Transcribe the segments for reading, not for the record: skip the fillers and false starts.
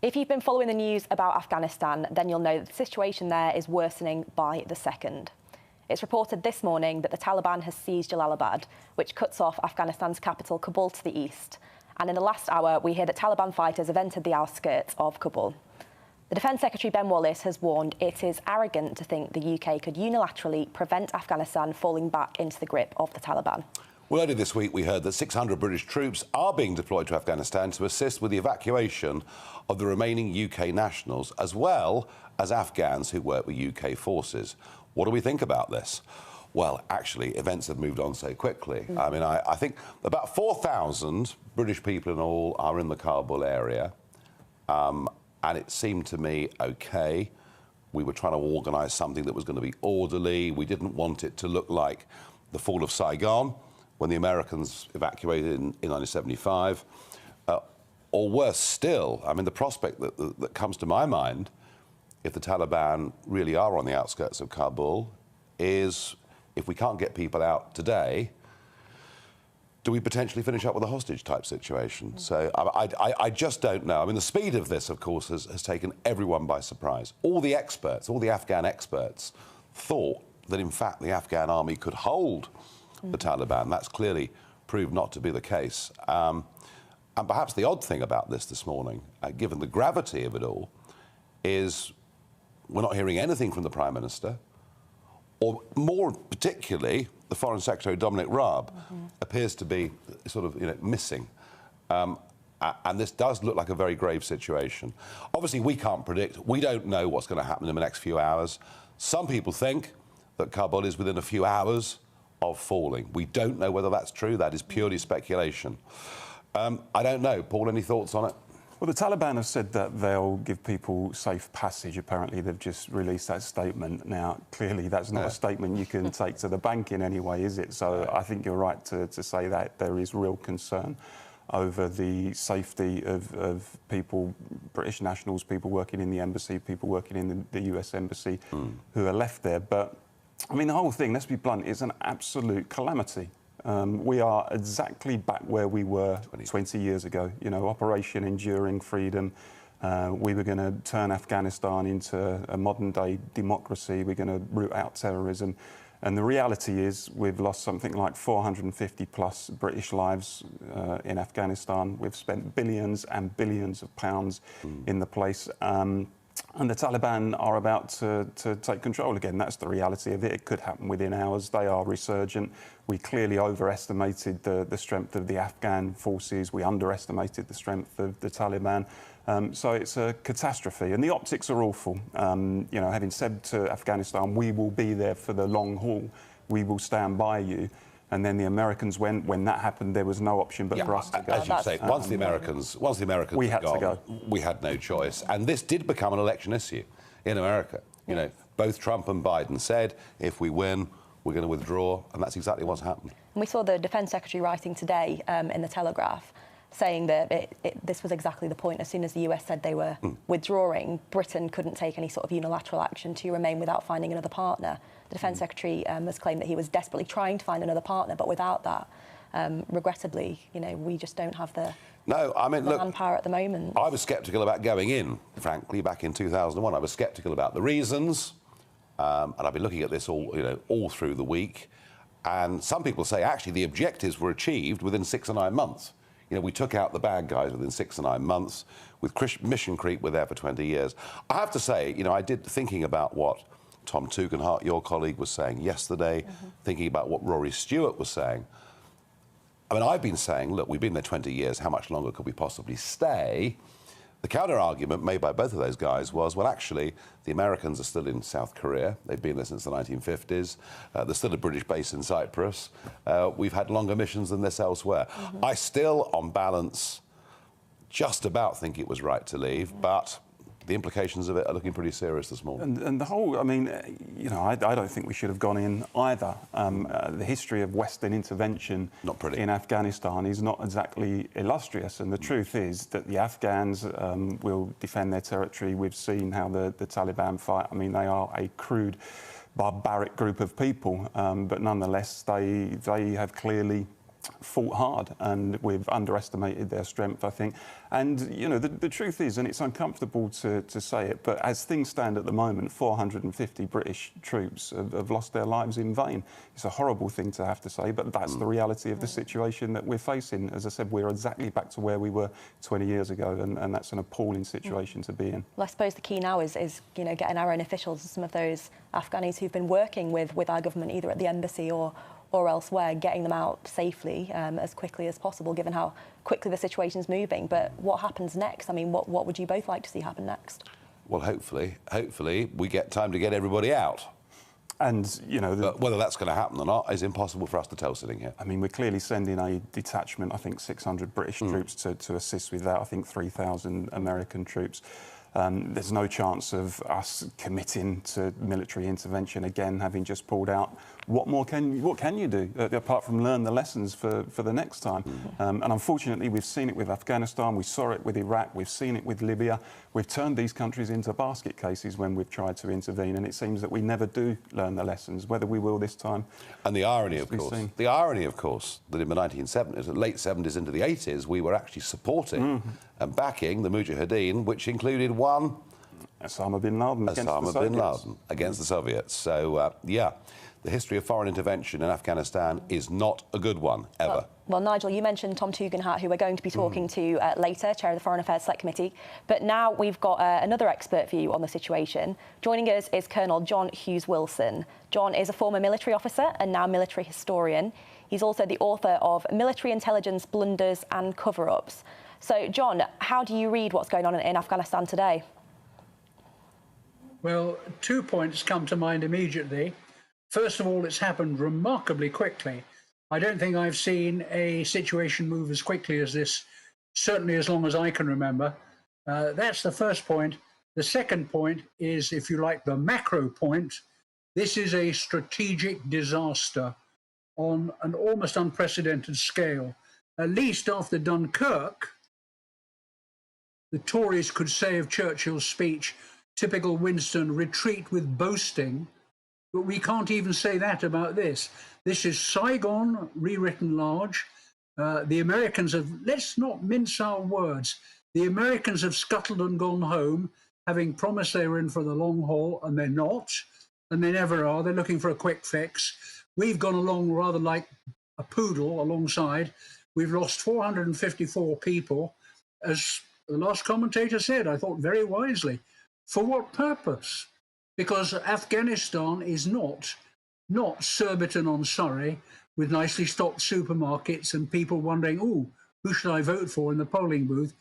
If you've been following the news about Afghanistan, then you'll know that the situation there is worsening by the second. It's reported this morning that the Taliban has seized Jalalabad, which cuts off Afghanistan's capital, Kabul, to the east. And in the last hour, we hear that Taliban fighters have entered the outskirts of Kabul. The Defence Secretary Ben Wallace has warned it is arrogant to think the UK could unilaterally prevent Afghanistan falling back into the grip of the Taliban. Well, earlier this week we heard that 600 British troops are being deployed to Afghanistan to assist with the evacuation of the remaining UK nationals, as well as Afghans who work with UK forces. What do we think about this? Well, actually, events have moved on so quickly. I mean, I think about 4,000 British people in all are in the Kabul area, and it seemed to me OK. We were trying to organise something that was going to be orderly. We didn't want it to look like the fall of Saigon, when the Americans evacuated in 1975, or worse still, I mean, the prospect that comes to my mind, if the Taliban really are on the outskirts of Kabul, is if we can't get people out today, do we potentially finish up with a hostage-type situation? So I just don't know. I mean, the speed of this, of course, has taken everyone by surprise. All the experts, all the Afghan experts, thought that, in fact, the Afghan army could hold the Taliban. That's clearly proved not to be the case. And perhaps the odd thing about this morning, given the gravity of it all, is we're not hearing anything from the Prime Minister, or more particularly, the Foreign Secretary, Dominic Raab, appears to be sort of, missing. And this does look like a very grave situation. Obviously, we can't predict. We don't know what's going to happen in the next few hours. Some people think that Kabul is within a few hours of falling. We don't know whether that's true. That is purely speculation. I don't know. Paul, any thoughts on it? Well, the Taliban have said that they'll give people safe passage. Apparently, they've just released that statement. Now, clearly, that's not a statement you can take to the bank in any way, is it? So I think you're right to say that there is real concern over the safety of people, British nationals, people working in the embassy, people working in the US embassy who are left there. But, I mean, the whole thing, let's be blunt, is an absolute calamity. We are exactly back where we were 20 years ago. You know, Operation Enduring Freedom. We were going to turn Afghanistan into a modern-day democracy. We're going to root out terrorism. And the reality is we've lost something like 450-plus British lives in Afghanistan. We've spent billions and billions of pounds in the place. And the Taliban are about to take control again. That's the reality of it. It could happen within hours. They are resurgent. We clearly overestimated the strength of the Afghan forces. We underestimated the strength of the Taliban. So it's a catastrophe. And the optics are awful. You know, having said to Afghanistan, we will be there for the long haul. We will stand by you. And then the Americans went. When that happened, there was no option but for us to go. As you say, once the Americans we had gone, to go. We had no choice. And this did become an election issue in America. You know, both Trump and Biden said, if we win, we're going to withdraw. And that's exactly what's happened. And we saw the Defence Secretary writing today in the Telegraph, saying that this was exactly the point. As soon as the US said they were withdrawing, Britain couldn't take any sort of unilateral action to remain without finding another partner. The Defence Secretary has claimed that he was desperately trying to find another partner, but without that, regrettably, you know, we just don't have the manpower at the moment. I was sceptical about going in, frankly, back in 2001. I was sceptical about the reasons, and I've been looking at this all through the week. And some people say, actually, the objectives were achieved within 6 or 9 months. You know, we took out the bad guys within 6 or 9 months. With mission creep, we're there for 20 years. I have to say, you know, I did thinking about what Tom Tugendhat, your colleague, was saying yesterday, thinking about what Rory Stewart was saying. I mean, I've been saying, look, we've been there 20 years, how much longer could we possibly stay? The counter-argument made by both of those guys was, well, actually, the Americans are still in South Korea. They've been there since the 1950s. There's still a British base in Cyprus. We've had longer missions than this elsewhere. I still, on balance, just about think it was right to leave, but the implications of it are looking pretty serious this morning. And the whole, I mean, you know, I don't think we should have gone in either. The history of Western intervention in Afghanistan is not exactly illustrious. And the truth is that the Afghans will defend their territory. We've seen how the Taliban fight. I mean, they are a crude, barbaric group of people. But nonetheless, they have clearly fought hard, and we've underestimated their strength, I think. And, you know, the truth is, and it's uncomfortable to say it, but as things stand at the moment, 450 British troops have lost their lives in vain. It's a horrible thing to have to say, but that's the reality of the situation that we're facing. As I said, we're exactly back to where we were 20 years ago, and that's an appalling situation to be in. Well, I suppose the key now is you know, getting our own officials and some of those Afghanis who've been working with our government, either at the embassy or elsewhere, getting them out safely as quickly as possible, given how quickly the situation's moving. But what happens next? I mean, what would you both like to see happen next? Well, hopefully we get time to get everybody out. And, you know... But whether that's going to happen or not is impossible for us to tell sitting here. I mean, we're clearly sending a detachment, I think 600 British troops to assist with that, I think 3,000 American troops. There's no chance of us committing to military intervention again, having just pulled out. What can you do apart from learn the lessons for the next time? And unfortunately, we've seen it with Afghanistan, we saw it with Iraq, we've seen it with Libya. We've turned these countries into basket cases when we've tried to intervene, and it seems that we never do learn the lessons. Whether we will this time. And the irony, of course, that in the 1970s, the late 70s into the 80s, we were actually supporting and backing the Mujahideen, which included one Osama bin Laden against the Soviets. So, yeah, the history of foreign intervention in Afghanistan is not a good one, ever. Well, Nigel, you mentioned Tom Tugendhat, who we're going to be talking to later, Chair of the Foreign Affairs Select Committee. But now we've got another expert view on the situation. Joining us is Colonel John Hughes-Wilson. John is a former military officer and now military historian. He's also the author of Military Intelligence Blunders and Cover-Ups. So, John, how do you read what's going on in Afghanistan today? Well, 2 points come to mind immediately. First of all, it's happened remarkably quickly. I don't think I've seen a situation move as quickly as this, certainly as long as I can remember. That's the first point. The second point is, if you like, the macro point. This is a strategic disaster on an almost unprecedented scale. At least after Dunkirk, the Tories could say of Churchill's speech, typical Winston, retreat with boasting. But we can't even say that about this. This is Saigon rewritten large. The Americans have, let's not mince our words, the Americans have scuttled and gone home, having promised they were in for the long haul, and they're not, and they never are. They're looking for a quick fix. We've gone along rather like a poodle alongside. We've lost 454 people, as the last commentator said, I thought very wisely. For what purpose? Because Afghanistan is not Surbiton-on-Surrey with nicely stocked supermarkets and people wondering, ooh, who should I vote for in the polling booth?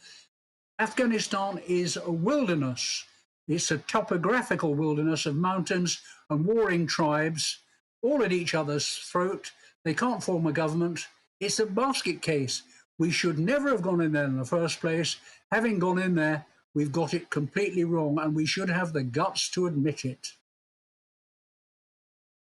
Afghanistan is a wilderness. It's a topographical wilderness of mountains and warring tribes, all at each other's throat. They can't form a government. It's a basket case. We should never have gone in there in the first place. Having gone in there, we've got it completely wrong, and we should have the guts to admit it.